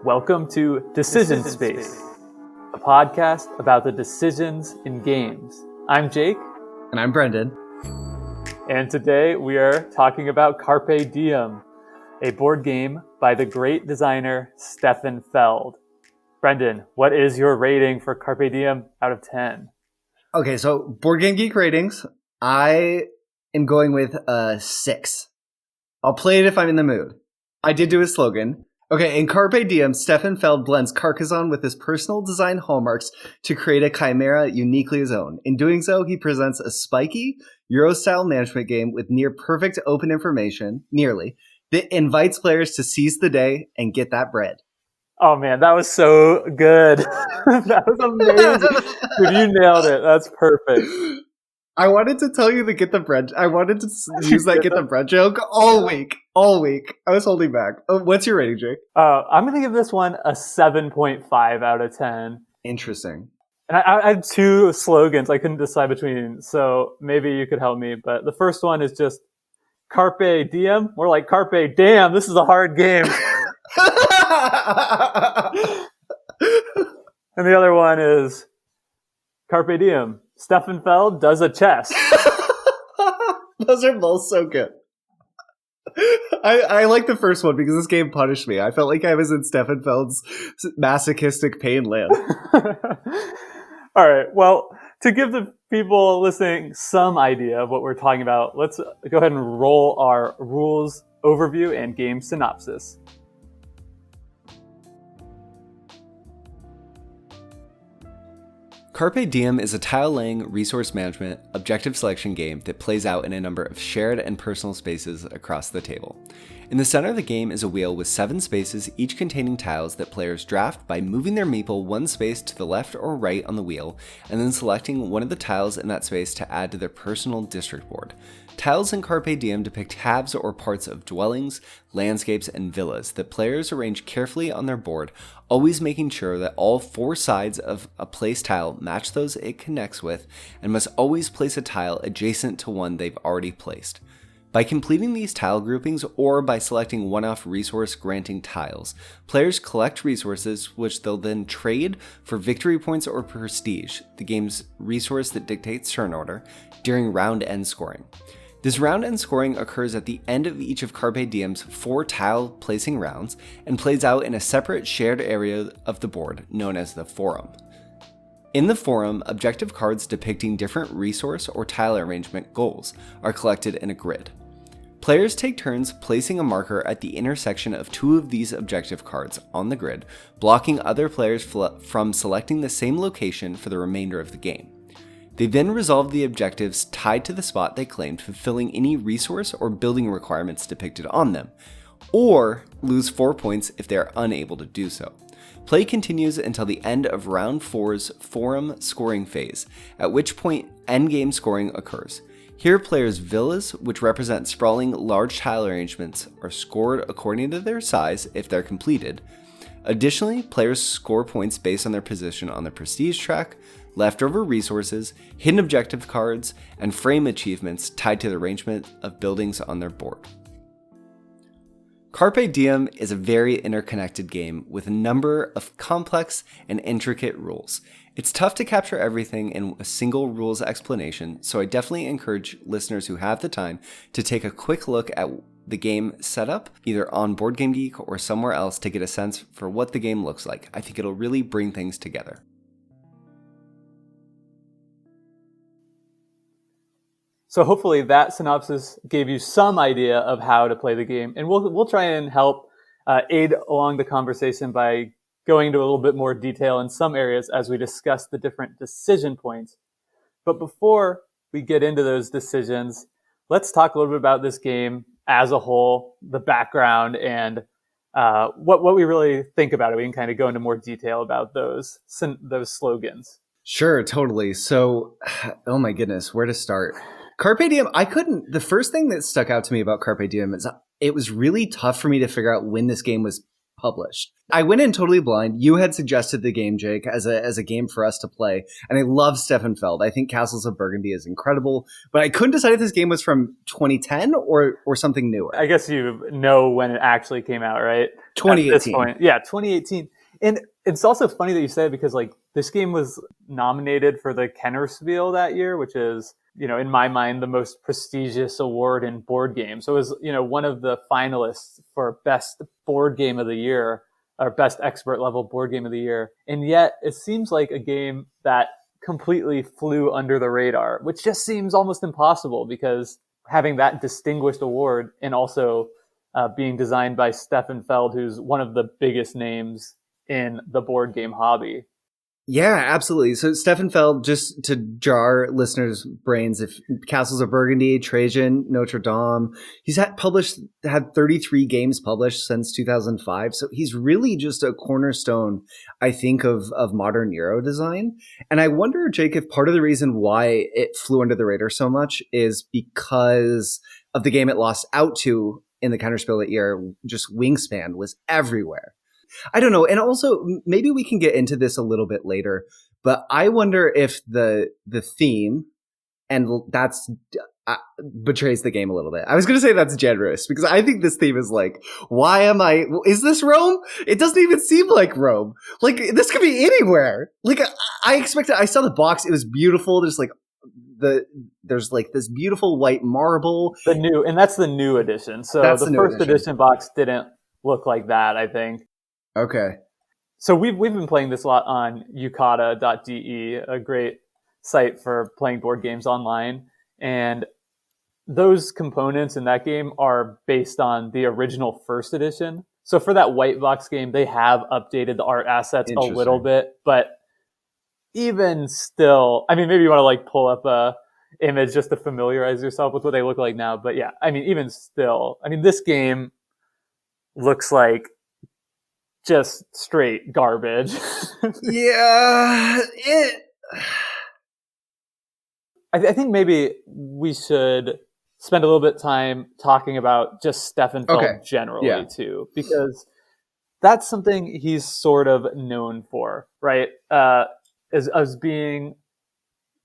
Welcome to Decision Space, a podcast about the decisions in games. I'm Jake. And I'm Brendan. And today we are talking about Carpe Diem, a board game by the great designer Stefan Feld. Brendan, what is your rating for Carpe Diem out of 10? Okay, so Board Game Geek ratings, I am going with a 6. I'll play it if I'm in the mood. I did do a slogan. Okay, in Carpe Diem, Stefan Feld blends Carcassonne with his personal design hallmarks to create a chimera uniquely his own. In doing so, he presents a spiky, Euro-style management game with near-perfect open information, that invites players to seize the day and get that bread. Oh man, that was so good. That was amazing. Dude, you nailed it. That's perfect. I wanted to tell you the get the bread. I wanted to use that get the bread joke all week. I was holding back. What's your rating, Jake? I'm going to give this one a 7.5 out of 10. Interesting. And I had two slogans I couldn't decide between, so maybe you could help me. But the first one is just Carpe Diem. More like Carpe Damn, this is a hard game. And the other one is Carpe Diem. Stefan Feld does a chess. Those are both so good. I like the first one because this game punished me. I felt like I was in Stefan Feld's masochistic pain land. All right. Well, to give the people listening some idea of what we're talking about, let's go ahead and roll our rules overview and game synopsis. Carpe Diem is a tile-laying, resource management, objective selection game that plays out in a number of shared and personal spaces across the table. In the center of the game is a wheel with 7 spaces, each containing tiles that players draft by moving their meeple one space to the left or right on the wheel, and then selecting one of the tiles in that space to add to their personal district board. Tiles in Carpe Diem depict halves or parts of dwellings, landscapes, and villas that players arrange carefully on their board, always making sure that all 4 sides of a placed tile match those it connects with, and must always place a tile adjacent to one they've already placed. By completing these tile groupings or by selecting one-off resource-granting tiles, players collect resources which they'll then trade for victory points or prestige, the game's resource that dictates turn order, during round-end scoring. This round-end scoring occurs at the end of each of Carpe Diem's 4 tile placing rounds and plays out in a separate shared area of the board known as the Forum. In the Forum, objective cards depicting different resource or tile arrangement goals are collected in a grid. Players take turns placing a marker at the intersection of 2 of these objective cards on the grid, blocking other players from selecting the same location for the remainder of the game. They then resolve the objectives tied to the spot they claimed, fulfilling any resource or building requirements depicted on them, or lose 4 points if they are unable to do so. Play continues until the end of round 4's Forum scoring phase, at which point endgame scoring occurs. Here, players' villas, which represent sprawling large tile arrangements, are scored according to their size if they're completed. Additionally, players score points based on their position on the prestige track, leftover resources, hidden objective cards, and frame achievements tied to the arrangement of buildings on their board. Carpe Diem is a very interconnected game with a number of complex and intricate rules. It's tough to capture everything in a single rules explanation, so I definitely encourage listeners who have the time to take a quick look at the game setup, either on Board Game Geek or somewhere else, to get a sense for what the game looks like. I think it'll really bring things together. So hopefully that synopsis gave you some idea of how to play the game. And we'll try and help aid along the conversation by going into a little bit more detail in some areas as we discuss the different decision points. But before we get into those decisions, let's talk a little bit about this game as a whole, the background, and what we really think about it. We can kind of go into more detail about those slogans. Sure, totally. So, oh my goodness, where to start? Carpe Diem, the first thing that stuck out to me about Carpe Diem is it was really tough for me to figure out when this game was published. I went in totally blind. You had suggested the game, Jake, as a game for us to play, and I love Stefan Feld. I think Castles of Burgundy is incredible, but I couldn't decide if this game was from 2010 or something newer. I guess you know when it actually came out, right? 2018. At this point. Yeah, 2018. And it's also funny that you say it because like this game was nominated for the Kennerspiel that year, which is, you know, in my mind, the most prestigious award in board games. So it was, you know, one of the finalists for best board game of the year or best expert level board game of the year. And yet it seems like a game that completely flew under the radar, which just seems almost impossible because having that distinguished award and also being designed by Stefan Feld, who's one of the biggest names in the board game hobby. Yeah, absolutely. So Stefan Feld, just to jar listeners' brains, if Castles of Burgundy, Trajan, Notre Dame, he's had 33 games published since 2005. So he's really just a cornerstone, I think, of modern Euro design. And I wonder, Jake, if part of the reason why it flew under the radar so much is because of the game it lost out to in the Counterspell that year. Just Wingspan was everywhere. I don't know. And also, maybe we can get into this a little bit later, but I wonder if the theme, and that's betrays the game a little bit. I was going to say that's generous because I think this theme is like, is this Rome? It doesn't even seem like Rome. Like, this could be anywhere. Like, I saw the box. It was beautiful. There's like this beautiful white marble. And that's the new edition. So the first edition box didn't look like that, I think. Okay. So we've been playing this a lot on yukata.de, a great site for playing board games online. And those components in that game are based on the original first edition. So for that white box game, they have updated the art assets a little bit. But even still, I mean, maybe you want to like pull up a image just to familiarize yourself with what they look like now. But yeah, I mean, even still, I mean, this game looks like just straight garbage. Yeah. I think maybe we should spend a little bit of time talking about just Stefan Feld generally too, because that's something he's sort of known for, right? As being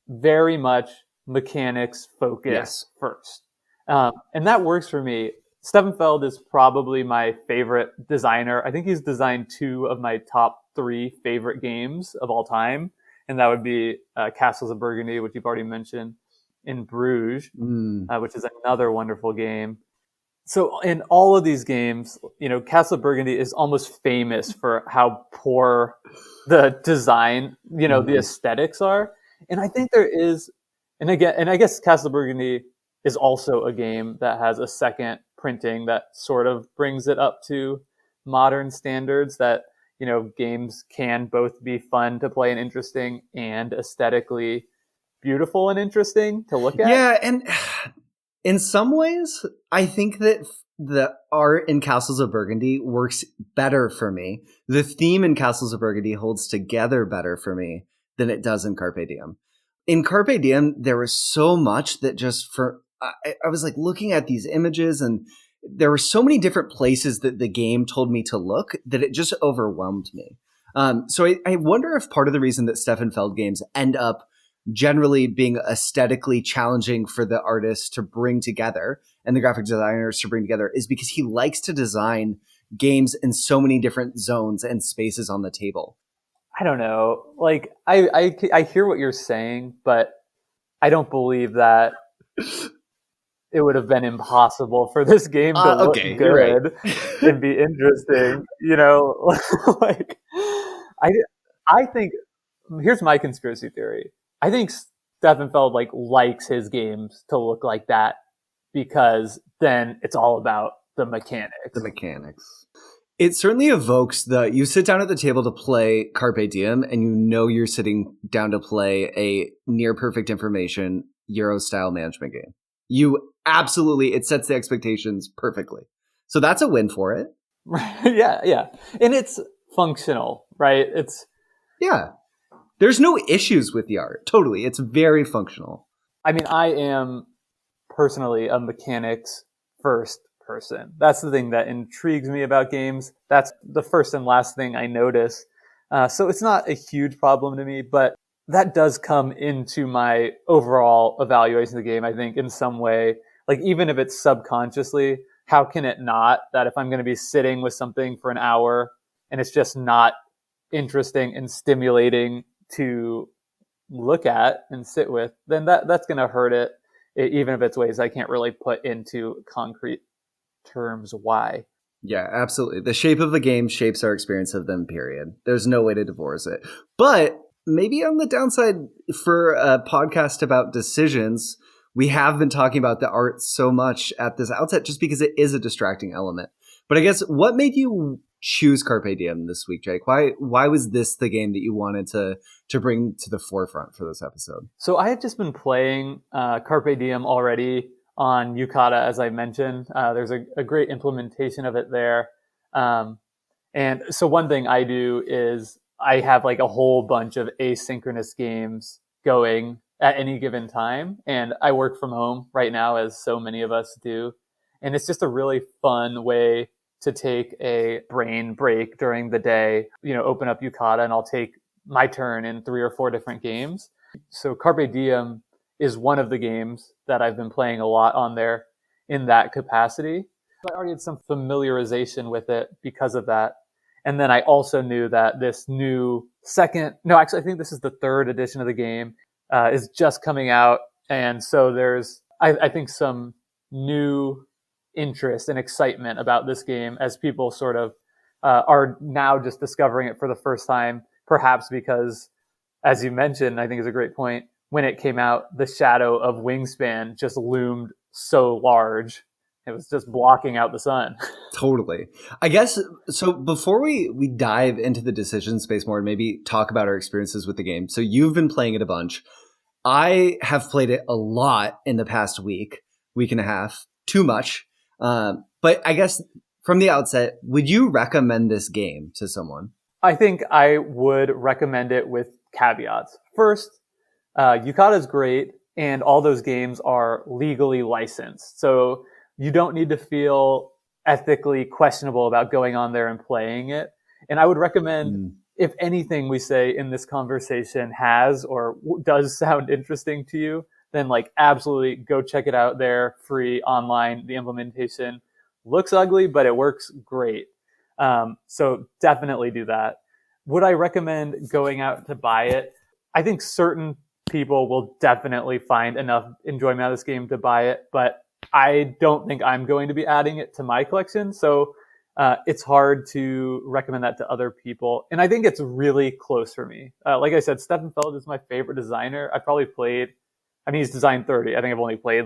very much mechanics focused first. And that works for me. Stefan Feld is probably my favorite designer. I think he's designed 2 of my top 3 favorite games of all time. And that would be Castles of Burgundy, which you've already mentioned, in Bruges, which is another wonderful game. So in all of these games, you know, Castle of Burgundy is almost famous for how poor the design, you know, the aesthetics are. And I think there is, and I guess Castle of Burgundy is also a game that has a second printing that sort of brings it up to modern standards, that, you know, games can both be fun to play and interesting and aesthetically beautiful and interesting to look at. Yeah, and in some ways, I think that the art in Castles of Burgundy works better for me. The theme in Castles of Burgundy holds together better for me than it does in Carpe Diem. In Carpe Diem, there was so much that I was like looking at these images, and there were so many different places that the game told me to look that it just overwhelmed me. So I wonder if part of the reason that Stefan Feld games end up generally being aesthetically challenging for the artists to bring together and the graphic designers to bring together is because he likes to design games in so many different zones and spaces on the table. I don't know. Like, I hear what you're saying, but I don't believe that it would have been impossible for this game to look good and be interesting. You know, like I think here's my conspiracy theory. I think Stefan Feld likes his games to look like that because then it's all about the mechanics. It certainly evokes you sit down at the table to play Carpe Diem and you know you're sitting down to play a near perfect information Euro style management game. It sets the expectations perfectly. So that's a win for it. Yeah. And it's functional, right? There's no issues with the art. Totally. It's very functional. I mean, I am personally a mechanics first person. That's the thing that intrigues me about games. That's the first and last thing I notice. So it's not a huge problem to me, but that does come into my overall evaluation of the game, I think, in some way. Like, even if it's subconsciously, how can it not? That if I'm going to be sitting with something for an hour and it's just not interesting and stimulating to look at and sit with, then that's going to hurt it, even if it's ways I can't really put into concrete terms why. Yeah, absolutely. The shape of the game shapes our experience of them, period. There's no way to divorce it. But maybe on the downside, for a podcast about decisions, we have been talking about the art so much at this outset just because it is a distracting element. But I guess what made you choose Carpe Diem this week, Jake? Why was this the game that you wanted to bring to the forefront for this episode? So I had just been playing Carpe Diem already on Yukata, as I mentioned. There's a great implementation of it there. And so one thing I do is I have like a whole bunch of asynchronous games going at any given time. And I work from home right now, as so many of us do. And it's just a really fun way to take a brain break during the day, open up Yukata and I'll take my turn in 3 or 4 different games. So Carpe Diem is one of the games that I've been playing a lot on there in that capacity. I already had some familiarization with it because of that. And then I also knew that this new I think this is the 3rd edition of the game, is just coming out. And so there's, I think, some new interest and excitement about this game as people sort of are now just discovering it for the first time, perhaps because, as you mentioned, I think is a great point, when it came out, the shadow of Wingspan just loomed so large. It was just blocking out the sun. Totally. I guess, so before we dive into the decision space more and maybe talk about our experiences with the game. So you've been playing it a bunch. I have played it a lot in the past week and a half, too much. But I guess from the outset, would you recommend this game to someone? I think I would recommend it with caveats. First, Yukata is great, and all those games are legally licensed. So you don't need to feel ethically questionable about going on there and playing it. And I would recommend, if anything we say in this conversation has or does sound interesting to you, then absolutely go check it out there, free online. The implementation looks ugly, but it works great. So definitely do that. Would I recommend going out to buy it? I think certain people will definitely find enough enjoyment out of this game to buy it, but I don't think I'm going to be adding it to my collection. So it's hard to recommend that to other people. And I think it's really close for me. Like I said, Stefan Feld is my favorite designer. I probably played, he's designed 30. I think I've only played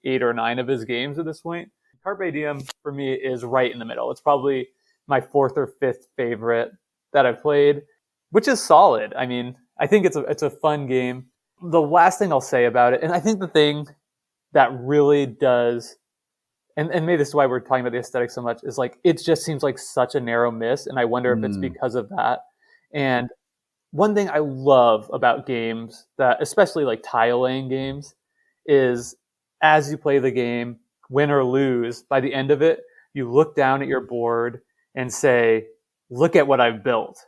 8 or 9 of his games at this point. Carpe Diem for me is right in the middle. It's probably my 4th or 5th favorite that I've played, which is solid. I think it's a fun game. The last thing I'll say about it, and I think the thing that really does, and maybe this is why we're talking about the aesthetic so much, is it just seems like such a narrow miss, and I wonder if it's because of that. And one thing I love about games, that especially tile laying games, is as you play the game, win or lose, by the end of it, you look down at your board and say, look at what I've built.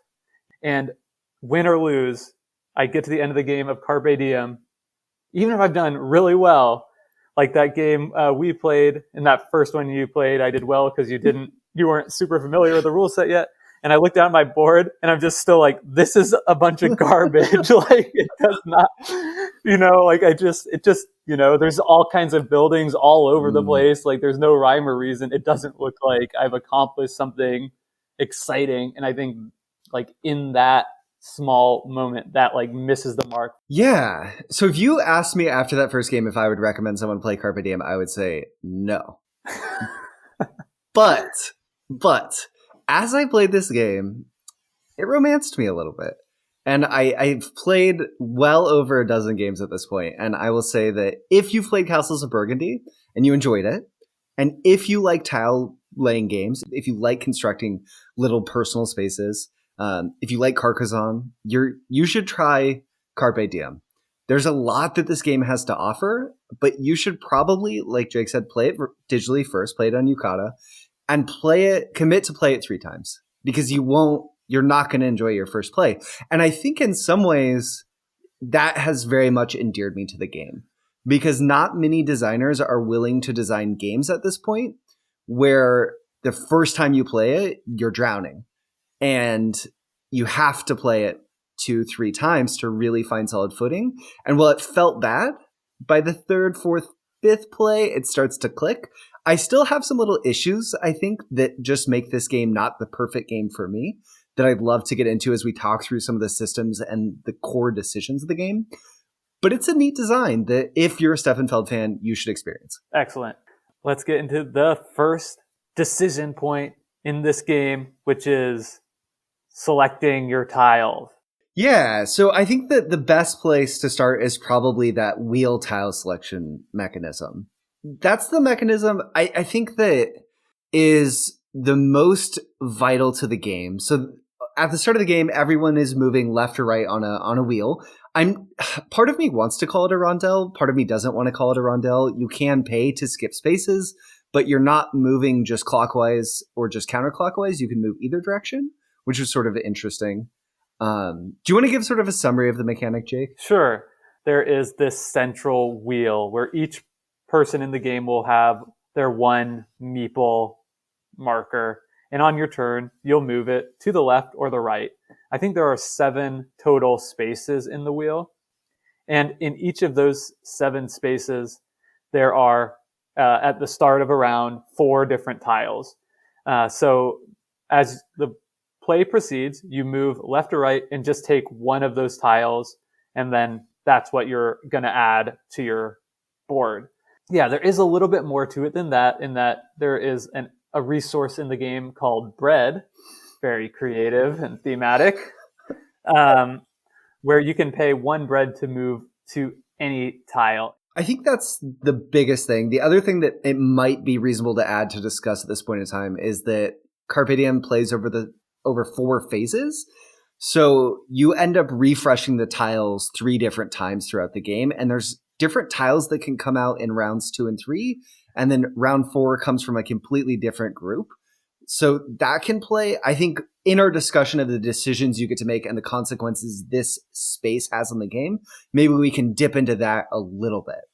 And win or lose, I get to the end of the game of Carpe Diem, even if I've done really well, like that game we played, and that first one you played, I did well because you weren't super familiar with the rule set yet. And I looked down at my board and I'm just still this is a bunch of garbage. It does not, there's all kinds of buildings all over the place. There's no rhyme or reason. It doesn't look like I've accomplished something exciting. And I think in that small moment that misses the mark. Yeah. So if you asked me after that first game if I would recommend someone play Carpe Diem, I would say no. But as I played this game, it romanced me a little bit. And I've played well over a dozen games at this point. And I will say that if you've played Castles of Burgundy and you enjoyed it, and if you like tile laying games, if you like constructing little personal spaces, if you like Carcassonne, you should try Carpe Diem. There's a lot that this game has to offer, but you should probably, like Jake said, play it digitally first, play it on Yukata, and commit to play it 3 times, because you're not going to enjoy your first play. And I think in some ways that has very much endeared me to the game, because not many designers are willing to design games at this point where the first time you play it, you're drowning and you have to play it 2-3 times to really find solid footing. And while it felt bad, by the 3rd, 4th, 5th play, it starts to click. I still have some little issues, I think, that just make this game not the perfect game for me, that I'd love to get into as we talk through some of the systems and the core decisions of the game. But it's a neat design that if you're a Stefan Feld fan, you should experience. Excellent. Let's get into the first decision point in this game, which is selecting your tiles. Yeah, so I think that the best place to start is probably that wheel tile selection mechanism. That's the mechanism I think that is the most vital to the game. So at the start of the game, everyone is moving left or right on a wheel. Part of me wants to call it a rondelle. Part of me doesn't want to call it a rondelle. You can pay to skip spaces, but you're not moving just clockwise or just counterclockwise. You can move either direction, which is sort of interesting. Do you want to give sort of a summary of the mechanic, Jake? Sure. There is this central wheel where each person in the game will have their one meeple marker. And on your turn, you'll move it to the left or the right. I think there are 7 total spaces in the wheel. And in each of those 7 spaces, there are, at the start of a round, 4 different tiles. So as the play proceeds, you move left or right and just take one of those tiles, and then that's what you're going to add to your board. Yeah, there is a little bit more to it than that, in that there is a resource in the game called bread, very creative and thematic, where you can pay 1 bread to move to any tile. I think that's the biggest thing. The other thing that it might be reasonable to add to discuss at this point in time is that Carpe Diem plays over 4 phases. So you end up refreshing the tiles 3 different times throughout the game. And there's different tiles that can come out in rounds 2 and 3. And then round 4 comes from a completely different group. So that can play, I think, in our discussion of the decisions you get to make and the consequences this space has on the game, maybe we can dip into that a little bit.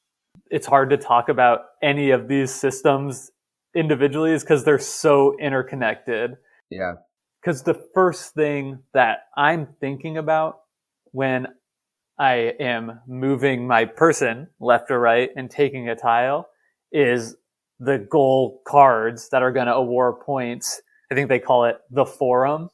It's hard to talk about any of these systems individually because they're so interconnected. Yeah. Because the first thing that I'm thinking about when I am moving my person left or right and taking a tile is the goal cards that are going to award points. I think they call it the forum.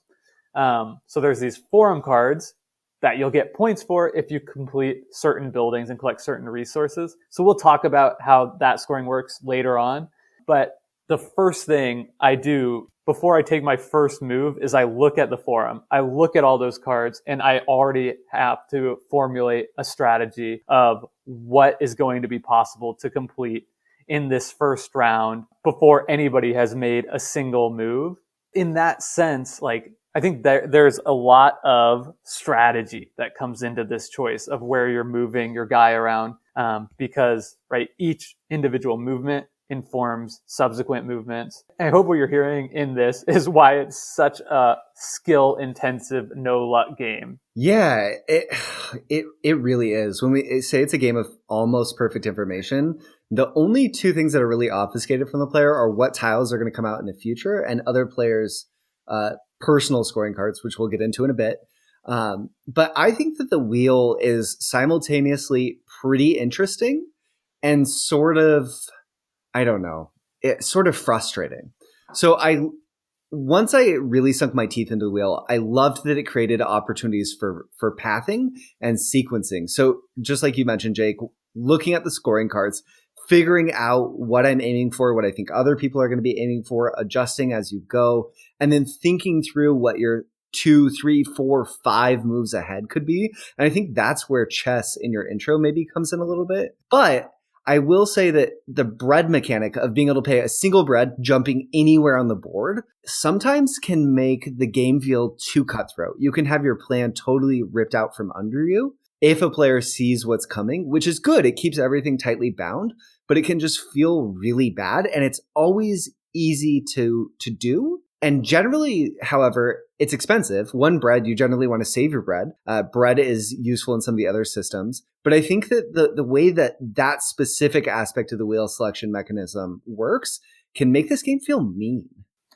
So there's these forum cards that you'll get points for if you complete certain buildings and collect certain resources. So we'll talk about how that scoring works later on. But the first thing I do before I take my first move is I look at the forum. I look at all those cards and I already have to formulate a strategy of what is going to be possible to complete in this first round before anybody has made a single move. In that sense, I think there's a lot of strategy that comes into this choice of where you're moving your guy around, because each individual movement informs subsequent movements. I hope what you're hearing in this is why it's such a skill-intensive, no-luck game. Yeah, it really is. When we say it's a game of almost perfect information, the only 2 things that are really obfuscated from the player are what tiles are going to come out in the future and other players' personal scoring cards, which we'll get into in a bit. But I think that the wheel is simultaneously pretty interesting and sort of, I don't know, it's sort of frustrating. So once I really sunk my teeth into the wheel, I loved that it created opportunities for pathing and sequencing. So just like you mentioned, Jake, looking at the scoring cards, figuring out what I'm aiming for, what I think other people are going to be aiming for, adjusting as you go, and then thinking through what your 2, 3, 4, 5 moves ahead could be. And I think that's where chess in your intro maybe comes in a little bit. But I will say that the bread mechanic of being able to pay a single bread, jumping anywhere on the board, sometimes can make the game feel too cutthroat. You can have your plan totally ripped out from under you. if a player sees what's coming, which is good. It keeps everything tightly bound, but it can just feel really bad. And it's always easy to do. And generally, however, it's expensive. One, bread, you generally want to save your bread. Bread is useful in some of the other systems. But I think that the way that specific aspect of the wheel selection mechanism works can make this game feel mean.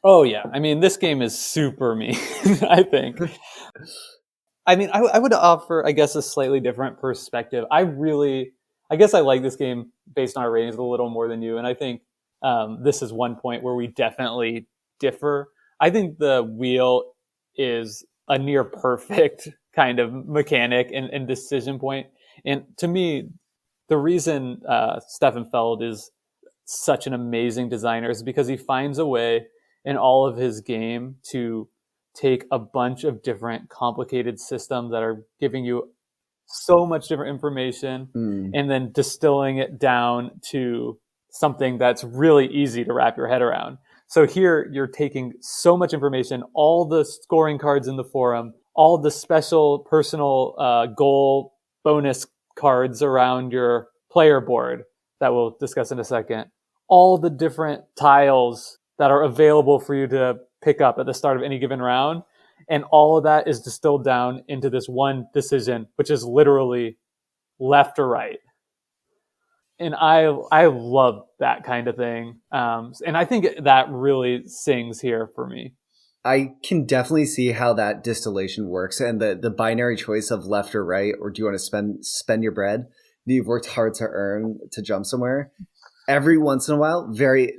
Oh, yeah. I mean, this game is super mean, I think. I mean, I would offer, I guess, a slightly different perspective. I guess I like this game based on our ratings a little more than you. And I think this is one point where we definitely differ. I think the wheel is a near perfect kind of mechanic and decision point. And to me, the reason Stefan Feld is such an amazing designer is because he finds a way in all of his game to take a bunch of different complicated systems that are giving you so much different information and then distilling it down to something that's really easy to wrap your head around. So here you're taking so much information, all the scoring cards in the forum, all the special personal goal bonus cards around your player board that we'll discuss in a second, all the different tiles that are available for you to pick up at the start of any given round. And all of that is distilled down into this one decision, which is literally left or right. And I love that kind of thing. And I think that really sings here for me. I can definitely see how that distillation works, and the binary choice of left or right, or do you want to spend your bread that you've worked hard to earn to jump somewhere. Every once in a while,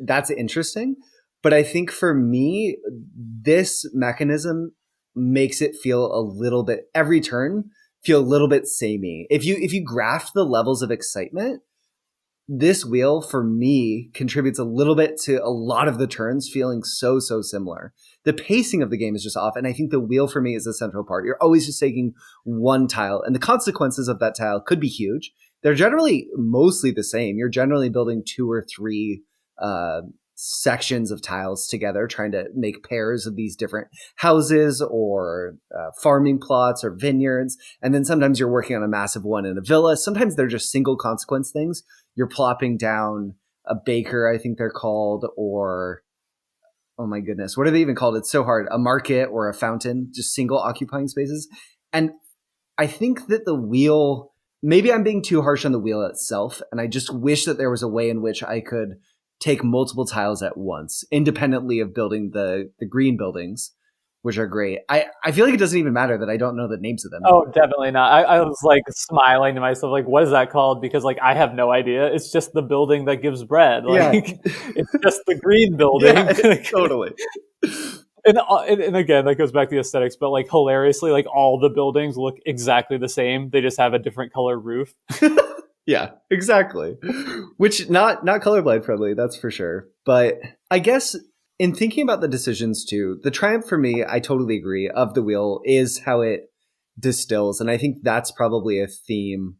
that's interesting. But I think for me, this mechanism makes it feel a little bit, every turn feel a little bit samey. If you graph the levels of excitement, this wheel for me contributes a little bit to a lot of the turns feeling so similar. The pacing of the game is just off, and I think the wheel for me is the central part. You're always just taking one tile, and the consequences of that tile could be huge. They're generally mostly the same. You're generally building 2 or 3 sections of tiles together, trying to make pairs of these different houses or farming plots or vineyards. And then sometimes you're working on a massive one in a villa. Sometimes they're just single consequence things. You're plopping down a baker, I think they're called, or, oh my goodness, what are they even called? It's so hard. A market or a fountain, just single occupying spaces. And I think that the wheel, maybe I'm being too harsh on the wheel itself. And I just wish that there was a way in which I could take multiple tiles at once, independently of building the green buildings, which are great. I feel like it doesn't even matter that I don't know the names of them. Oh, definitely not. I was like smiling to myself, like, what is that called? Because like I have no idea. It's just the building that gives bread. Like it's just the green building. Yeah, totally. And again, that goes back to the aesthetics, but like hilariously, like all the buildings look exactly the same. They just have a different color roof. Yeah, exactly. Which not colorblind friendly, that's for sure. But I guess in thinking about the decisions too, the triumph for me, I totally agree, of the wheel is how it distills. And I think that's probably a theme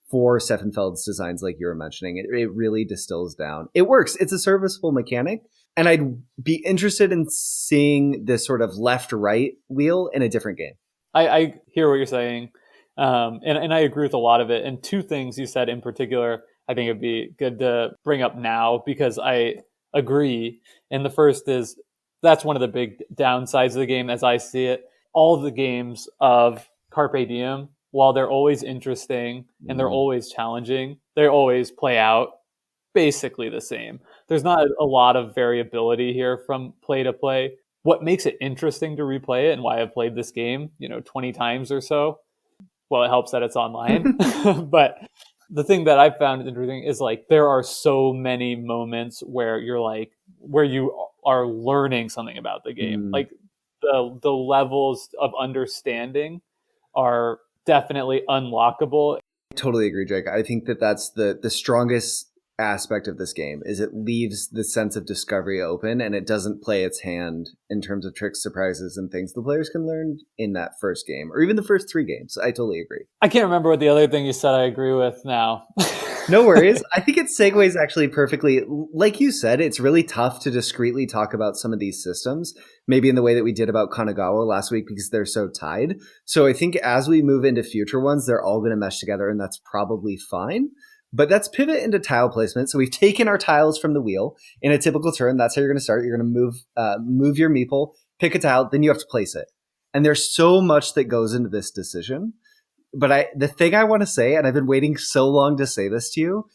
for Stefan Feld's designs, like you were mentioning. It really distills down. It works. It's a serviceable mechanic. And I'd be interested in seeing this sort of left-right wheel in a different game. I hear what you're saying. And I agree with a lot of it. And 2 things you said in particular, I think it'd be good to bring up now because I agree. And the first is that's one of the big downsides of the game as I see it. All of the games of Carpe Diem, while they're always interesting and they're always challenging, they always play out basically the same. There's not a lot of variability here from play to play. What makes it interesting to replay it and why I've played this game, 20 times or so, well, it helps that it's online. But the thing that I've found interesting is like there are so many moments where where you are learning something about the game. Like the levels of understanding are definitely unlockable. Totally agree, Jake. I think that that's the strongest aspect of this game is it leaves the sense of discovery open and it doesn't play its hand in terms of tricks, surprises, and things the players can learn in that first game or even the first 3 games. I totally agree. I can't remember what the other thing you said I agree with now. No worries. I think it segues actually perfectly. Like you said, it's really tough to discreetly talk about some of these systems, maybe in the way that we did about Kanagawa last week because they're so tied. So I think as we move into future ones, they're all going to mesh together, and that's probably fine. But let's pivot into tile placement. So we've taken our tiles from the wheel. In a typical turn, that's how you're going to start. You're going to move your meeple, pick a tile, then you have to place it. And there's so much that goes into this decision. But the thing I want to say, and I've been waiting so long to say this to you,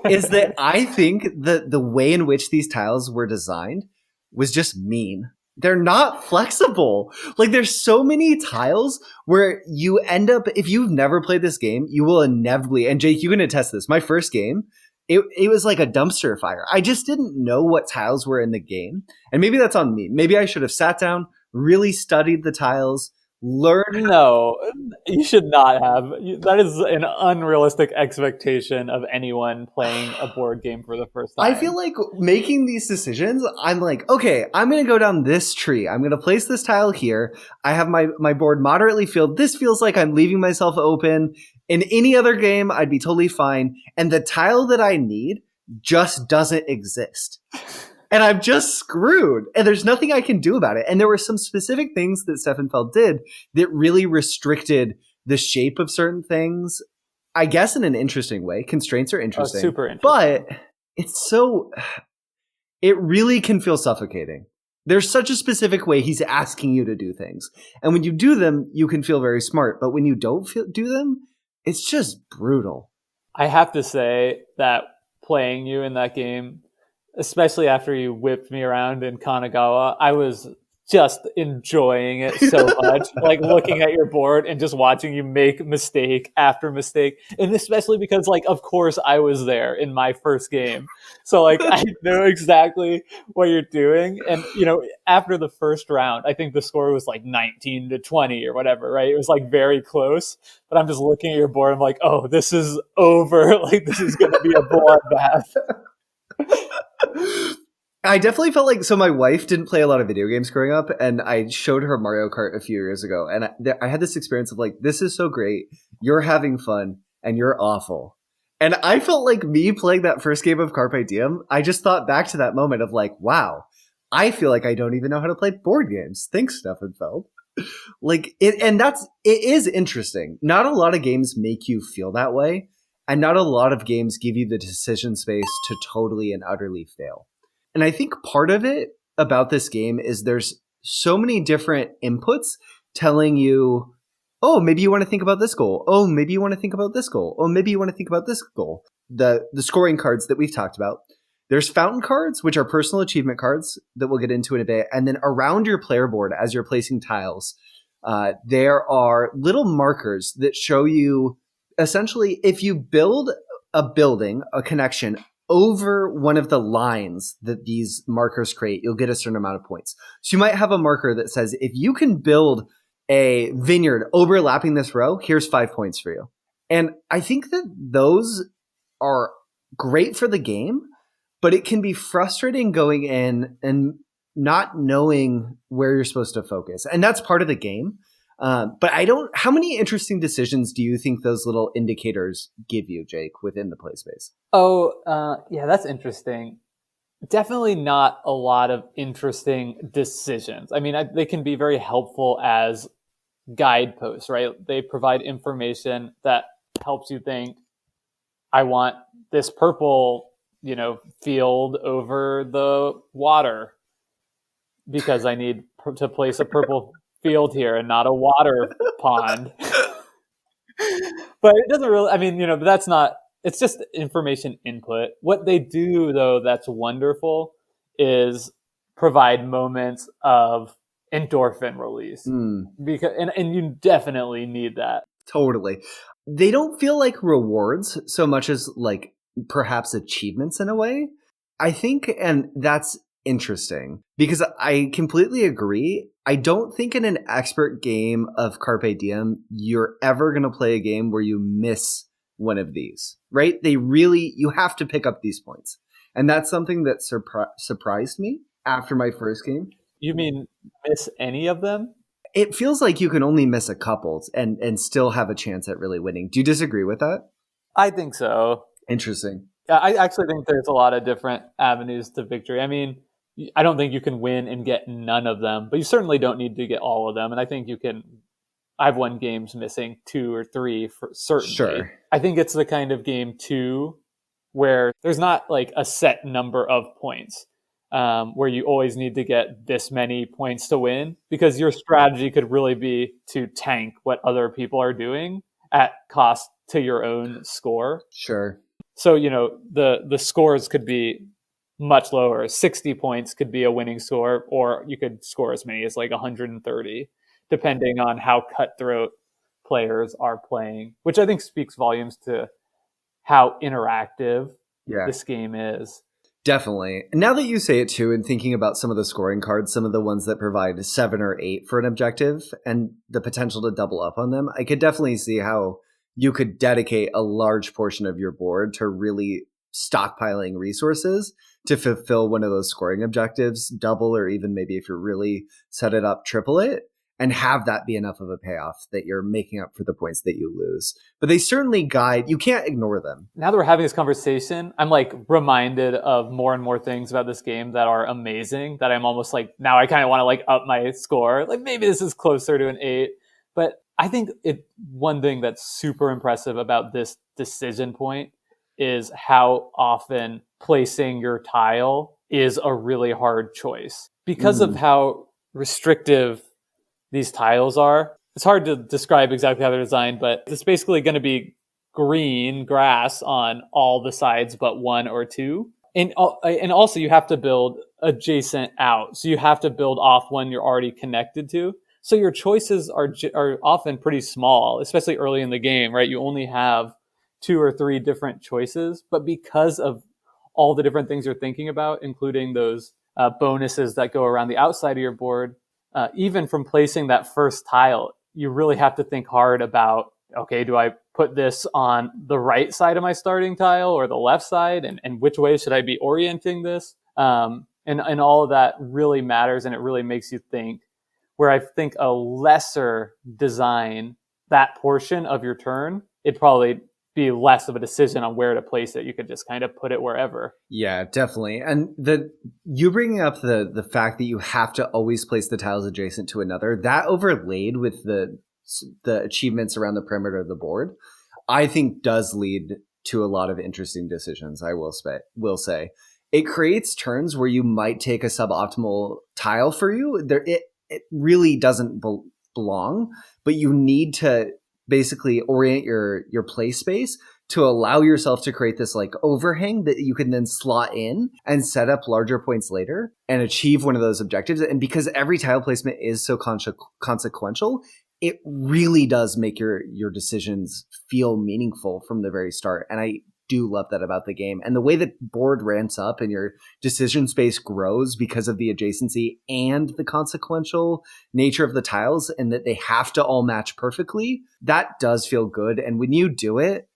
is that I think that the way in which these tiles were designed was just mean. They're not flexible. Like, there's so many tiles where you end up, if you've never played this game, you will inevitably, and Jake, you can attest to this, my first game, it was like a dumpster fire. I just didn't know what tiles were in the game. And maybe that's on me. Maybe I should have sat down, really studied the tiles, learned. No, you should not have. That is an unrealistic expectation of anyone playing a board game for the first time. I feel like making these decisions, I'm like, okay, I'm going to go down this tree. I'm going to place this tile here. I have my board moderately filled. This feels like I'm leaving myself open. In any other game, I'd be totally fine. And the tile that I need just doesn't exist. And I'm just screwed. And there's nothing I can do about it. And there were some specific things that Stefan Feld did that really restricted the shape of certain things, I guess in an interesting way. Constraints are interesting. Super interesting. But it really can feel suffocating. There's such a specific way he's asking you to do things. And when you do them, you can feel very smart. But when you don't do them, it's just brutal. I have to say that playing you in that game, especially after you whipped me around in Kanagawa, I was just enjoying it so much. Like looking at your board and just watching you make mistake after mistake. And especially because, like, of course I was there in my first game. So, like, I know exactly what you're doing. And, you know, after the first round, I think the score was like 19-20 or whatever, right? It was like very close. But I'm just looking at your board. I'm like, oh, this is over. Like, this is going to be a bloodbath. I definitely felt like, so my wife didn't play a lot of video games growing up, and I showed her Mario Kart a few years ago, and I had this experience of like, this is so great, you're having fun, and you're awful. And I felt like me playing that first game of Carpe Diem, I just thought back to that moment of like, wow, I feel like I don't even know how to play board games. Thanks, Stefan Feld. Like, it is interesting. Not a lot of games make you feel that way. And not a lot of games give you the decision space to totally and utterly fail. And I think part of it about this game is there's so many different inputs telling you, oh, maybe you want to think about this goal. Oh, maybe you want to think about this goal. Oh, maybe you want to think about this goal. The scoring cards that we've talked about. There's fountain cards, which are personal achievement cards that we'll get into in a bit. And then around your player board, as you're placing tiles, there are little markers that show you, essentially, if you build a building, a connection over one of the lines that these markers create, you'll get a certain amount of points. So you might have a marker that says, if you can build a vineyard overlapping this row, here's 5 points for you. And I think that those are great for the game, but it can be frustrating going in and not knowing where you're supposed to focus. And that's part of the game. But how many interesting decisions do you think those little indicators give you, Jake, within the play space? Oh, yeah, that's interesting. Definitely not a lot of interesting decisions. I mean, they can be very helpful as guideposts, right? They provide information that helps you think, I want this purple, field over the water because I need to place a purple field here and not a water pond. But it doesn't really, I mean, that's not, it's just information input. What they do, though, that's wonderful is provide moments of endorphin release. Because and you definitely need that. Totally. They don't feel like rewards so much as like perhaps achievements in a way, I think, and that's interesting because I completely agree. I don't think in an expert game of Carpe Diem, you're ever going to play a game where you miss one of these, right? You have to pick up these points. And that's something that surprised me after my first game. You mean miss any of them? It feels like you can only miss a couple and still have a chance at really winning. Do you disagree with that? I think so. Interesting. I actually think there's a lot of different avenues to victory. I mean, I don't think you can win and get none of them, but you certainly don't need to get all of them. And I think you can. I've won games missing 2 or 3 for certainly. Sure. I think it's the kind of game too where there's not like a set number of points where you always need to get this many points to win, because your strategy could really be to tank what other people are doing at cost to your own score. Sure. So, the scores could be much lower. 60 points could be a winning score, or you could score as many as like 130, depending on how cutthroat players are playing, which I think speaks volumes to how interactive this game is. Definitely. Now that you say it too, and thinking about some of the scoring cards, some of the ones that provide 7 or 8 for an objective and the potential to double up on them, I could definitely see how you could dedicate a large portion of your board to really stockpiling resources to fulfill one of those scoring objectives, double, or even maybe if you're really set it up, triple it, and have that be enough of a payoff that you're making up for the points that you lose. But they certainly guide, you can't ignore them. Now that we're having this conversation, I'm like reminded of more and more things about this game that are amazing, that I'm almost like, now I kind of want to like up my score. Like maybe this is closer to an 8. But I think one thing that's super impressive about this decision point is how often placing your tile is a really hard choice. Because of how restrictive these tiles are, it's hard to describe exactly how they're designed, but it's basically going to be green grass on all the sides but 1 or 2. And also you have to build adjacent out. So you have to build off one you're already connected to. So your choices are often pretty small, especially early in the game, right? You only have 2 or 3 different choices, but because of all the different things you're thinking about, including those bonuses that go around the outside of your board, even from placing that first tile, you really have to think hard about, okay, do I put this on the right side of my starting tile or the left side? And which way should I be orienting this? And all of that really matters, and it really makes you think, where I think a lesser design that portion of your turn, it'd probably be less of a decision on where to place it. You could just kind of put it wherever. Yeah, definitely. And you bringing up the fact that you have to always place the tiles adjacent to another, that overlaid with the achievements around the perimeter of the board, I think does lead to a lot of interesting decisions. I will say it creates turns where you might take a suboptimal tile for you. It really doesn't belong, but you need to basically orient your play space to allow yourself to create this like overhang that you can then slot in and set up larger points later and achieve one of those objectives. And because every tile placement is so consequential, it really does make your decisions feel meaningful from the very start. And I do love that about the game. And the way that board ramps up and your decision space grows because of the adjacency and the consequential nature of the tiles, and that they have to all match perfectly, that does feel good. And when you do it,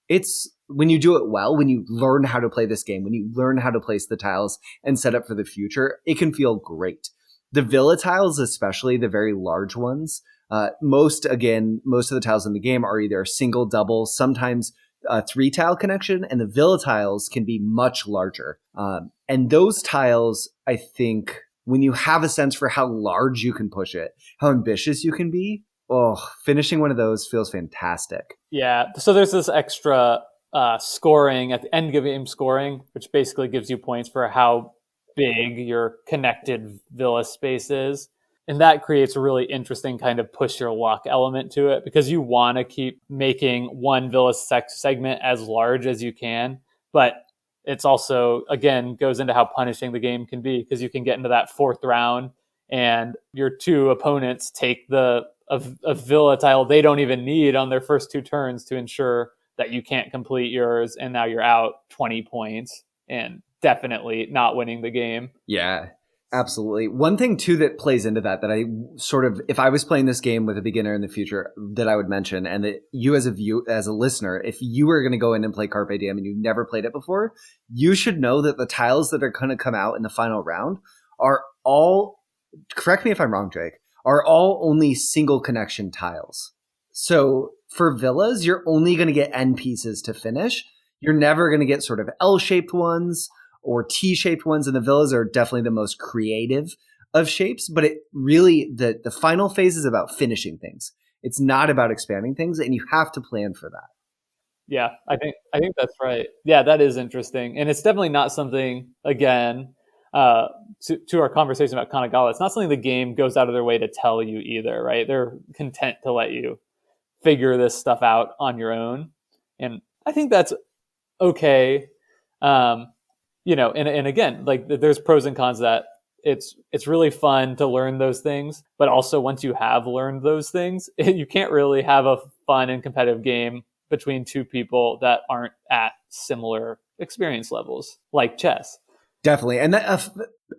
when you do it well, when you learn how to play this game, when you learn how to place the tiles and set up for the future, it can feel great. The villa tiles, especially the very large ones, most of the tiles in the game are either single, double, sometimes 3 tile connection, and the villa tiles can be much larger. And those tiles, I think, when you have a sense for how large you can push it, how ambitious you can be, finishing one of those feels fantastic. Yeah. So there's this extra scoring at the end of game scoring, which basically gives you points for how big your connected villa space is. And that creates a really interesting kind of push your luck element to it, because you want to keep making one villa segment as large as you can. But it's also, again, goes into how punishing the game can be, because you can get into that 4th round and your 2 opponents take a villa tile they don't even need on their first 2 turns to ensure that you can't complete yours. And now you're out 20 points and definitely not winning the game. Yeah. Absolutely. One thing too that plays into that I sort of, if I was playing this game with a beginner in the future, that I would mention, and that you as a listener, if you were going to go in and play Carpe Diem and you've never played it before, you should know that the tiles that are going to come out in the final round are all, correct me if I'm wrong, Jake, are all only single connection tiles. So for villas, you're only going to get end pieces to finish. You're never going to get sort of L-shaped ones or T-shaped ones, and the villas are definitely the most creative of shapes, but it really, the final phase is about finishing things. It's not about expanding things, and you have to plan for that. Yeah, I think that's right. Yeah, that is interesting, and it's definitely not something. Again, to our conversation about Kanagawa, it's not something the game goes out of their way to tell you either, right? They're content to let you figure this stuff out on your own, and I think that's okay. And again, like there's pros and cons that it's really fun to learn those things, but also once you have learned those things, you can't really have a fun and competitive game between two people that aren't at similar experience levels, like chess. Definitely. And that,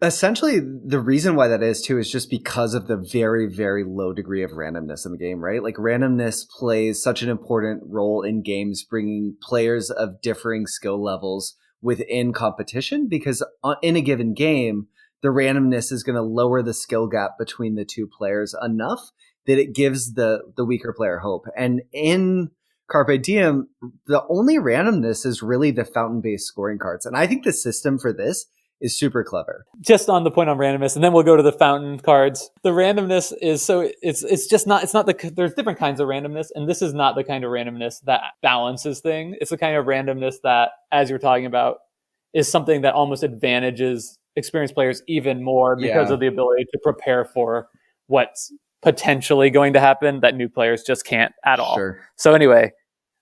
essentially, the reason why that is, too, is just because of the very, very low degree of randomness in the game, right? Like, randomness plays such an important role in games, bringing players of differing skill levels within competition, because in a given game, the randomness is going to lower the skill gap between the two players enough that it gives the weaker player hope. And in Carpe Diem, the only randomness is really the fountain-based scoring cards. And I think the system for this is super clever. Just on the point on randomness, and then we'll go to the fountain cards. The randomness is so it's not there's different kinds of randomness, and this is not the kind of randomness that balances things. It's the kind of randomness that, as you're talking about, is something that almost advantages experienced players even more because of the ability to prepare for what's potentially going to happen that new players just can't at all. Sure. So anyway,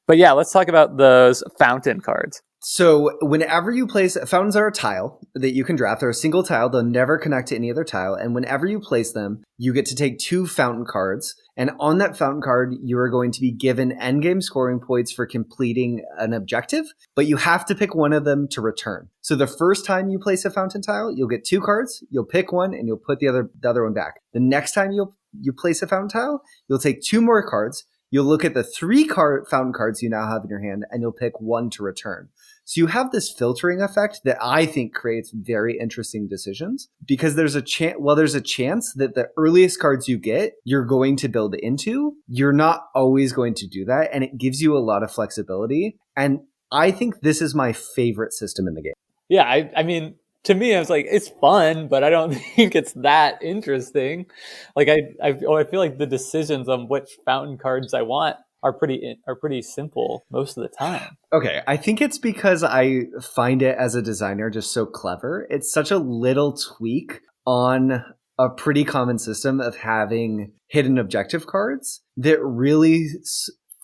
but yeah, let's talk about those fountain cards. So whenever you place, fountains are a tile that you can draft. They're a single tile. They'll never connect to any other tile. And whenever you place them, you get to take 2 fountain cards. And on that fountain card, you are going to be given endgame scoring points for completing an objective, but you have to pick one of them to return. So the first time you place a fountain tile, you'll get 2 cards. You'll pick one and you'll put the other one back. The next time you place a fountain tile, you'll take 2 more cards. You'll look at the 3 fountain cards you now have in your hand, and you'll pick one to return. So you have this filtering effect that I think creates very interesting decisions, because there's a chance that the earliest cards you get, you're going to build into. You're not always going to do that, and it gives you a lot of flexibility. And I think this is my favorite system in the game. Yeah, I mean, to me, I was like, it's fun, but I don't think it's that interesting. Like I feel like the decisions on which fountain cards I want are pretty simple most of the time. Okay, I think it's because I find it as a designer just so clever. It's such a little tweak on a pretty common system of having hidden objective cards that really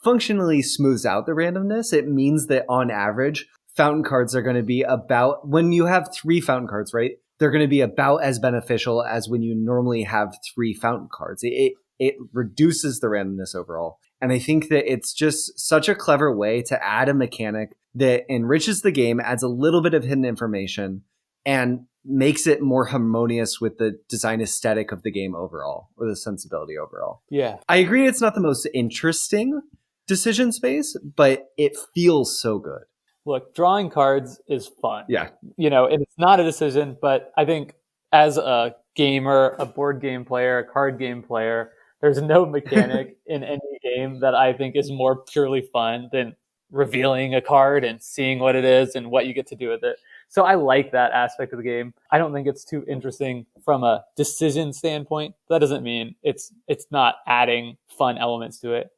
functionally smooths out the randomness. It means that on average, fountain cards are going to be about, when you have 3 fountain cards, right? They're going to be about as beneficial as when you normally have 3 fountain cards. It reduces the randomness overall. And I think that it's just such a clever way to add a mechanic that enriches the game, adds a little bit of hidden information, and makes it more harmonious with the design aesthetic of the game overall, or the sensibility overall. Yeah. I agree it's not the most interesting decision space, but it feels so good. Look, drawing cards is fun. Yeah. And it's not a decision, but I think as a gamer, a board game player, a card game player, there's no mechanic in any game that I think is more purely fun than revealing a card and seeing what it is and what you get to do with it. So I like that aspect of the game. I don't think it's too interesting from a decision standpoint. That doesn't mean it's not adding fun elements to it.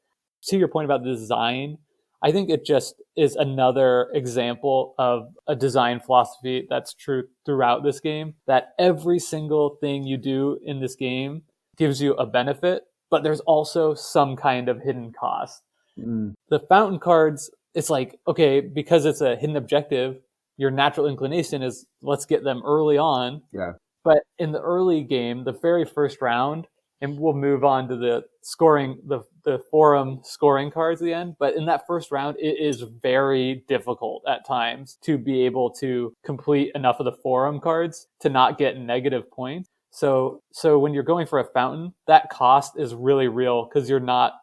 To your point about the design, I think it just is another example of a design philosophy that's true throughout this game, that every single thing you do in this game gives you a benefit, but there's also some kind of hidden cost. The fountain cards, it's like, okay, because it's a hidden objective, your natural inclination is let's get them early on. Yeah. But in the early game, the very first round, and we'll move on to the scoring, the forum scoring cards at the end. But in that first round, it is very difficult at times to be able to complete enough of the forum cards to not get negative points. So when you're going for a fountain, that cost is really real because you're not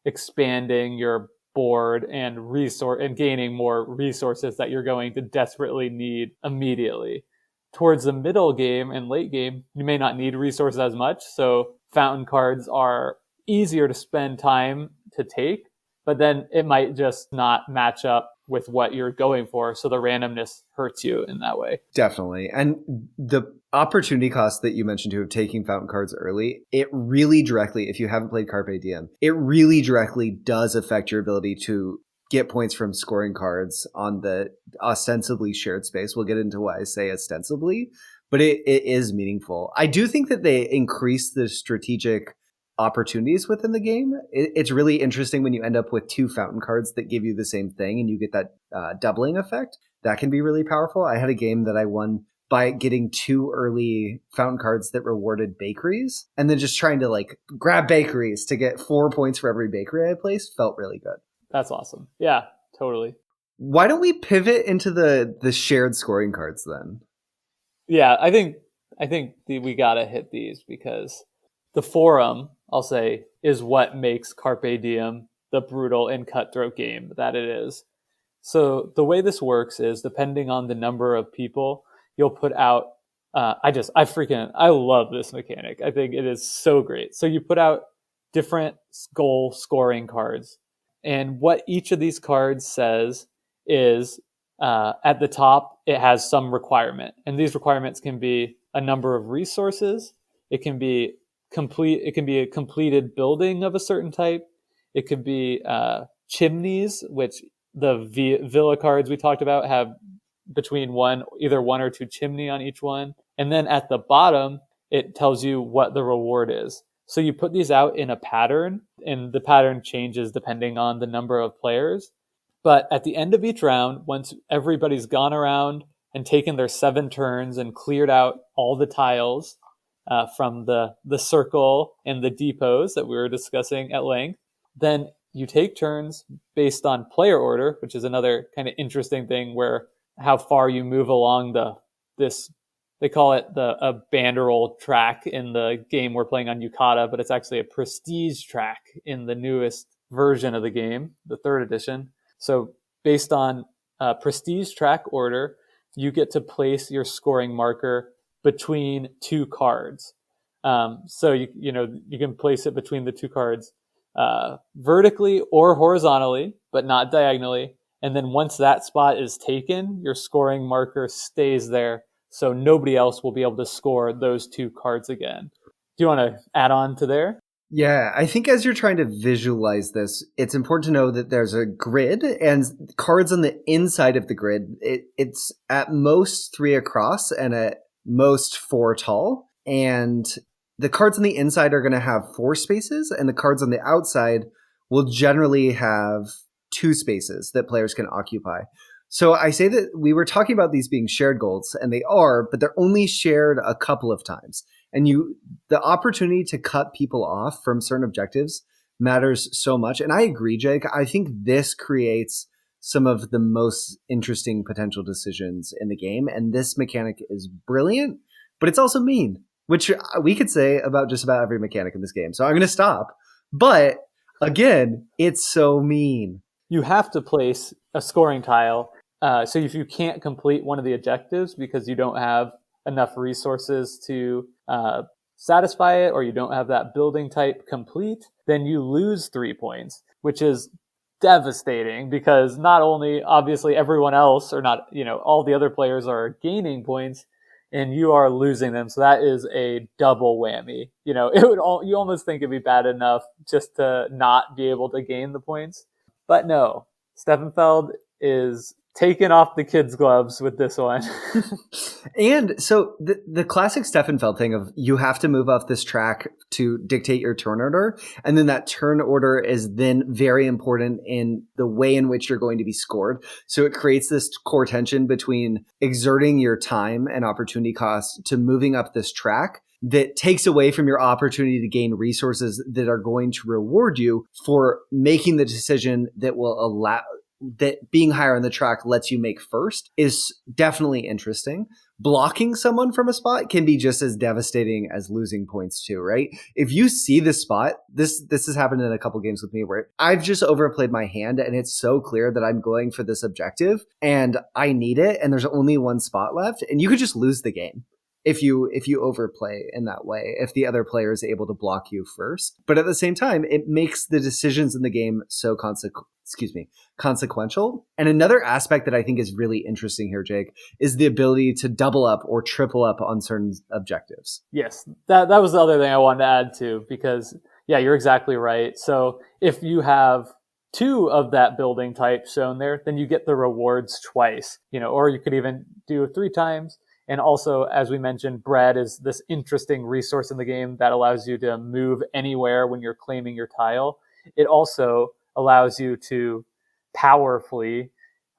expanding your board and gaining more resources that you're going to desperately need immediately. Towards the middle game and late game, you may not need resources as much. So fountain cards are easier to spend time to take, but then it might just not match up with what you're going for. So the randomness hurts you in that way. Definitely. And the opportunity cost that you mentioned too of taking fountain cards early, it really directly, if you haven't played Carpe Diem, it really directly does affect your ability to get points from scoring cards on the ostensibly shared space. We'll get into why I say ostensibly, but it is meaningful. I do think that they increase the strategic opportunities within the game. It's really interesting when you end up with 2 fountain cards that give you the same thing and you get that doubling effect. That can be really powerful. I had a game that I won by getting 2 early fountain cards that rewarded bakeries, and then just trying to like grab bakeries to get 4 points for every bakery I placed felt really good. That's awesome. Yeah, totally. Why don't we pivot into the shared scoring cards then? Yeah, I think we gotta hit these because the forum, I'll say, is what makes Carpe Diem the brutal and cutthroat game that it is. So the way this works is, depending on the number of people, you'll put out. I love this mechanic. I think it is so great. So you put out different goal scoring cards, and what each of these cards says is, at the top, it has some requirement. And these requirements can be a number of resources. It can be a completed building of a certain type. It could be chimneys, which the villa cards we talked about have between either 1 or 2 chimney on each one. And then at the bottom, it tells you what the reward is. So you put these out in a pattern, and the pattern changes depending on the number of players. But at the end of each round, once everybody's gone around and taken their 7 turns and cleared out all the tiles from the circle and the depots that we were discussing at length, then you take turns based on player order, which is another kind of interesting thing, where how far you move along this. They call it a banderole track in the game we're playing on Yukata, but it's actually a prestige track in the newest version of the game, the 3rd edition. So based on prestige track order, you get to place your scoring marker between 2 cards. So you can place it between the 2 cards vertically or horizontally, but not diagonally. And then once that spot is taken, your scoring marker stays there. So nobody else will be able to score those 2 cards again. Do you want to add on to there? Yeah, I think as you're trying to visualize this, it's important to know that there's a grid and cards on the inside of the grid. It's at most 3 across and at most 4 tall. And the cards on the inside are going to have 4 spaces, and the cards on the outside will generally have 2 spaces that players can occupy. So I say that we were talking about these being shared goals, and they are, but they're only shared a couple of times. And the opportunity to cut people off from certain objectives matters so much. And I agree, Jake. I think this creates some of the most interesting potential decisions in the game. And this mechanic is brilliant, but it's also mean, which we could say about just about every mechanic in this game. So I'm going to stop. But again, it's so mean. You have to place a scoring tile. So if you can't complete one of the objectives because you don't have enough resources to satisfy it, or you don't have that building type complete, then you lose 3 points, which is devastating, because not only obviously everyone else, or not, all the other players are gaining points and you are losing them. So that is a double whammy. You almost think it'd be bad enough just to not be able to gain the points. But no, Stefan Feld is taking off the kids' gloves with this one. And so the classic Stefan Feld thing of you have to move off this track to dictate your turn order, and then that turn order is then very important in the way in which you're going to be scored. So it creates this core tension between exerting your time and opportunity cost to moving up this track that takes away from your opportunity to gain resources that are going to reward you for making the decision that will allow that being higher on the track lets you make first is definitely interesting. Blocking someone from a spot can be just as devastating as losing points too, right? If you see the spot, this has happened in a couple games with me where I've just overplayed my hand and it's so clear that I'm going for this objective and I need it and there's only one spot left, and you could just lose the game if you overplay in that way, if the other player is able to block you first. But at the same time, it makes the decisions in the game so consequential. And another aspect that I think is really interesting here, Jake, is the ability to double up or triple up on certain objectives. Yes, that was the other thing I wanted to add too, because yeah, you're exactly right. So if you have 2 of that building type shown there, then you get the rewards twice, or you could even do it 3 times. And also, as we mentioned, bread is this interesting resource in the game that allows you to move anywhere when you're claiming your tile. It also allows you to powerfully,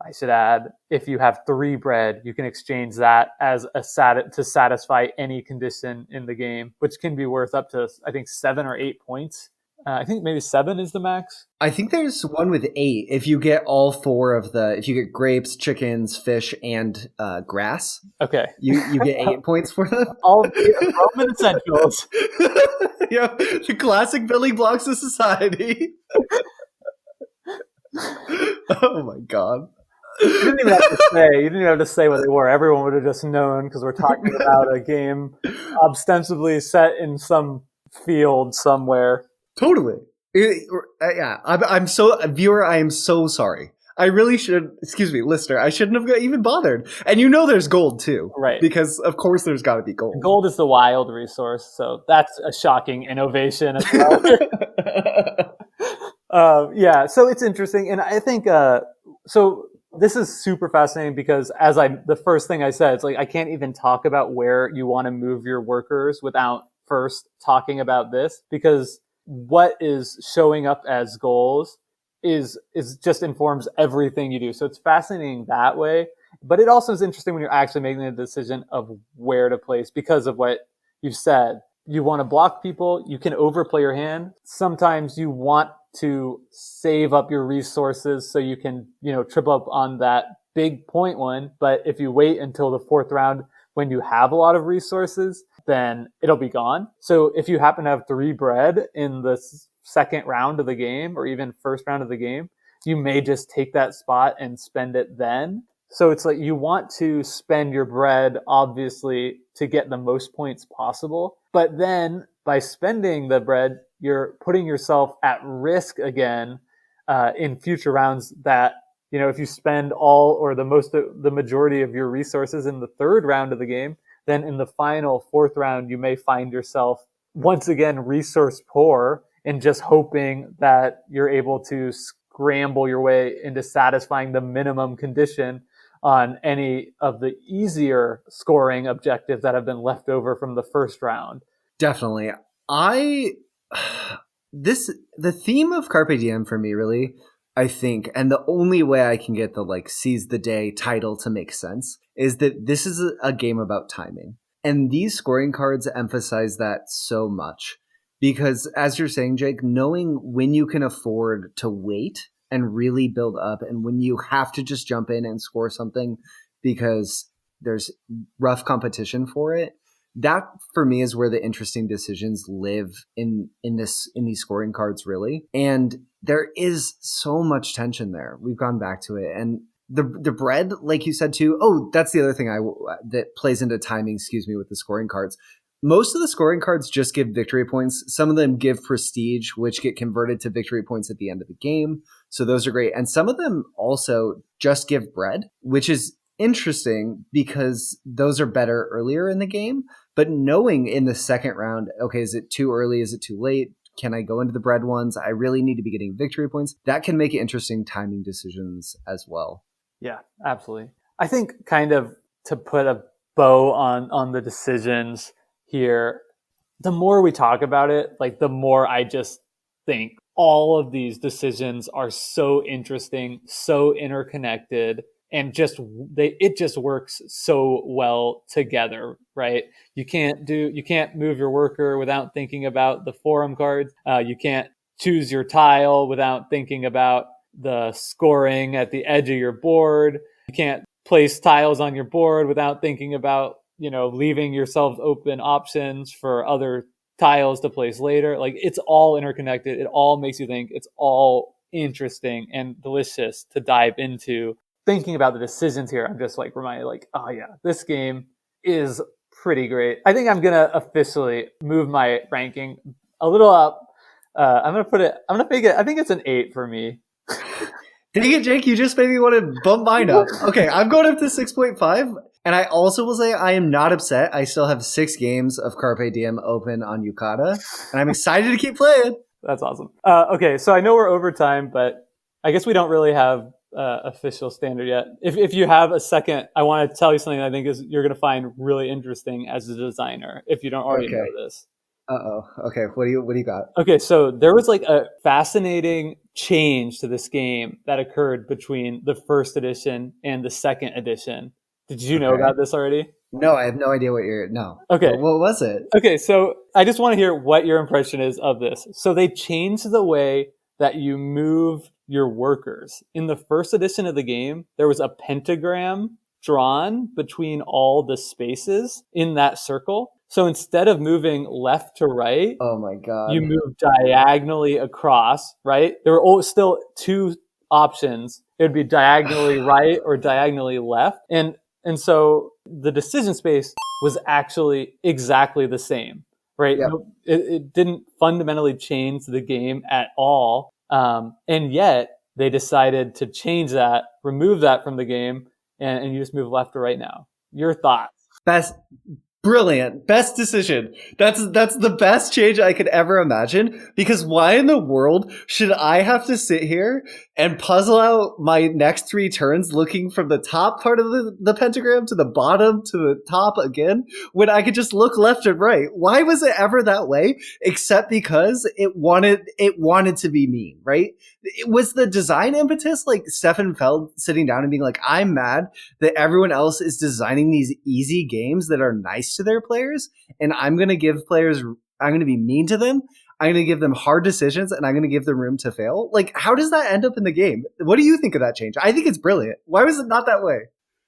I should add, if you have 3 bread, you can exchange that as to satisfy any condition in the game, which can be worth up to, I think, 7 or 8 points. I think maybe 7 is the max. I think there's one with 8. If you get all 4 of if you get grapes, chickens, fish, and grass, okay, you get 8 points for them. All the Roman essentials. Yeah, the classic building blocks of society. Oh my god. You didn't even have to say what they were. Everyone would have just known, because we're talking about a game ostensibly set in some field somewhere. Totally. Yeah, I'm so, viewer, I am so sorry. I really should, excuse me, listener, I shouldn't have even bothered. And there's gold too. Right. Because of course there's got to be gold. Gold is the wild resource, so that's a shocking innovation as well. Yeah, so it's interesting. And I think, so this is super fascinating, because the first thing I said, it's like, I can't even talk about where you want to move your workers without first talking about this, because what is showing up as goals is just informs everything you do. So it's fascinating that way, but it also is interesting when you're actually making the decision of where to place, because of what you've said. You want to block people, you can overplay your hand. Sometimes you want to save up your resources so you can, trip up on that big point one. But if you wait until the 4th round when you have a lot of resources, then it'll be gone. So if you happen to have 3 bread in the 2nd round of the game, or even 1st round of the game, you may just take that spot and spend it then. So it's like, you want to spend your bread, obviously, to get the most points possible. But then by spending the bread, you're putting yourself at risk again in future rounds that, if you spend all or the majority of your resources in the 3rd round of the game, then in the final 4th round, you may find yourself once again resource poor, and just hoping that you're able to scramble your way into satisfying the minimum condition on any of the easier scoring objectives that have been left over from the 1st round. Definitely. The theme of Carpe Diem for me, really, I think, and the only way I can get the seize the day title to make sense, is that this is a game about timing. And these scoring cards emphasize that so much. Because as you're saying, Jake, knowing when you can afford to wait and really build up, and when you have to just jump in and score something because there's rough competition for it, that for me is where the interesting decisions live in these scoring cards, really. And there is so much tension there. We've gone back to it. And the bread, like you said too, that's the other thing that plays into timing, with the scoring cards. Most of the scoring cards just give victory points. Some of them give prestige, which get converted to victory points at the end of the game. So those are great. And some of them also just give bread, which is interesting because those are better earlier in the game. But knowing in the 2nd round, okay, is it too early? Is it too late? Can I go into the bread ones? I really need to be getting victory points. That can make interesting timing decisions as well. Yeah, absolutely. I think kind of to put a bow on the decisions here, the more we talk about it, the more I just think all of these decisions are so interesting, so interconnected, and it just works so well together, right? You can't move your worker without thinking about the forum cards. You can't choose your tile without thinking about the scoring at the edge of your board. You can't place tiles on your board without thinking about, leaving yourself open options for other tiles to place later. It's all interconnected. It all makes you think. It's all interesting and delicious to dive into. Thinking about the decisions here, I'm just reminded, oh yeah, this game is pretty great. I think I'm gonna officially move my ranking a little up. I'm gonna make it. I think it's an 8 for me. Dang it, Jake, you just made me want to bump mine up. Okay, I'm going up to 6.5. And I also will say I am not upset. I still have 6 games of Carpe Diem open on Yukata, and I'm excited to keep playing. That's awesome. Okay, so I know we're over time, but I guess we don't really have official standard yet. If you have a second, I want to tell you something I think is you're going to find really interesting as a designer if you don't already know this. Okay, what do you got? Okay, so there was like a fascinating change to this game that occurred between the first edition and the second edition. Did you know about this already? No, I have no idea no. Okay. What was it? Okay, so I just want to hear what your impression is of this. So they changed the way that you move your workers. In the first edition of the game, there was a pentagram drawn between all the spaces in that circle. So instead of moving left to right, oh my God, you move diagonally across, right? There were still 2 options. It would be diagonally right or diagonally left. And so the decision space was actually exactly the same, right? Yep. It didn't fundamentally change the game at all. And yet they decided to change that, remove that from the game, and you just move left or right now. Your thoughts? Brilliant. Best decision. That's the best change I could ever imagine, because why in the world should I have to sit here and puzzle out my next 3 turns looking from the top part of the pentagram to the bottom to the top again when I could just look left and right? Why was it ever that way? Except because it wanted to be mean, right? It was the design impetus, like Stefan Feld sitting down and being like, I'm mad that everyone else is designing these easy games that are nice to their players, and I'm going to be mean to them. I'm going to give them hard decisions, and I'm going to give them room to fail. Like, how does that end up in the game? What do you think of that change? I think it's brilliant. Why was it not that way?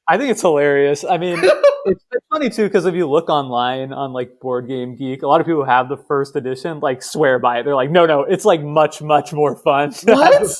I think it's hilarious. I mean, it's funny too, because if you look online on like Board Game Geek, a lot of people who have the first edition like swear by it. They're like, no, it's like much, much more fun. What?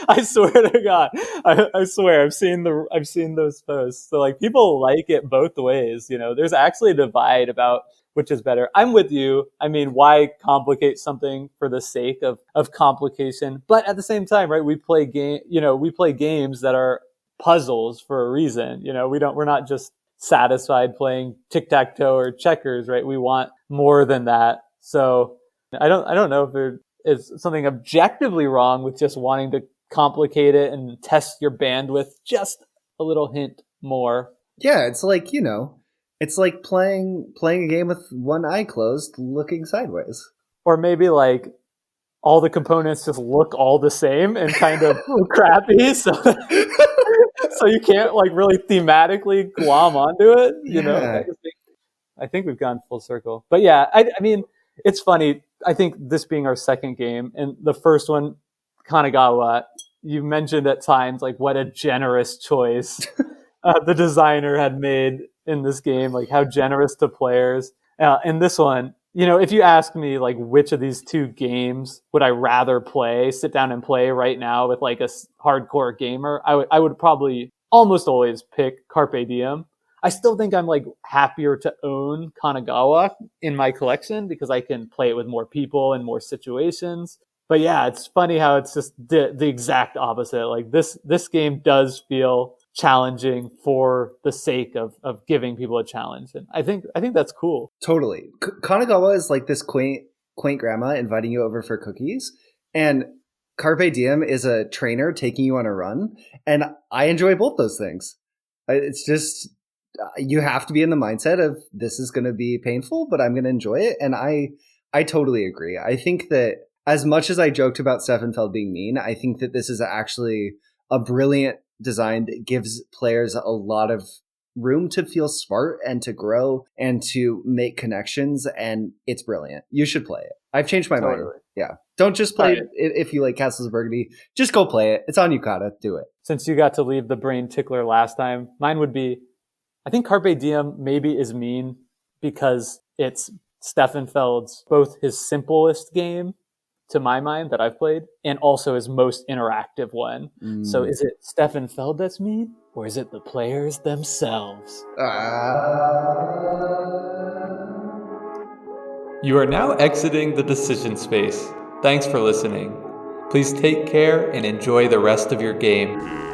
I swear to God, I swear I've seen those posts. So like people like it both ways. You know, there's actually a divide about which is better. I'm with you. I mean, why complicate something for the sake of complication? But at the same time, right? We play games that are puzzles for a reason. You know, we're not just satisfied playing tic-tac-toe or checkers, right? We want more than that. So I don't know if there is something objectively wrong with just wanting to complicate it and test your bandwidth just a little hint more. Yeah, it's like, it's like playing a game with one eye closed, looking sideways. Or maybe like all the components just look all the same and kind of crappy, so you can't like really thematically glom onto it. You know, I think we've gone full circle. But yeah, I mean, it's funny. I think this being our second game and the first one, Kanagawa, you mentioned at times like what a generous choice the designer had made in this game, like how generous to players. In this one, if you ask me like which of these 2 games would I rather sit down and play right now with like a hardcore gamer, I would probably almost always pick Carpe Diem. I still think I'm like happier to own Kanagawa in my collection because I can play it with more people and more situations. But yeah, it's funny how it's just the exact opposite. Like this game does feel challenging for the sake of giving people a challenge, and I think that's cool. Totally. Kanagawa is like this quaint grandma inviting you over for cookies, and Carpe Diem is a trainer taking you on a run, and I enjoy both those things. It's just you have to be in the mindset of this is going to be painful, but I'm going to enjoy it, and I totally agree. I think that as much as I joked about Stefan Feld being mean, I think that this is actually a brilliant design that gives players a lot of room to feel smart and to grow and to make connections, and it's brilliant. You should play it. I've changed my mind. Yeah. Don't just play it if you like Castles of Burgundy. Just go play it. It's on Yukata. Do it. Since you got to leave the brain tickler last time, mine would be, I think Carpe Diem maybe is mean because it's Stefan Feld's both his simplest game to my mind that I've played, and also his most interactive one. So is it Stefan Feld that's mean, or is it the players themselves? You are now exiting the decision space. Thanks for listening. Please take care and enjoy the rest of your game.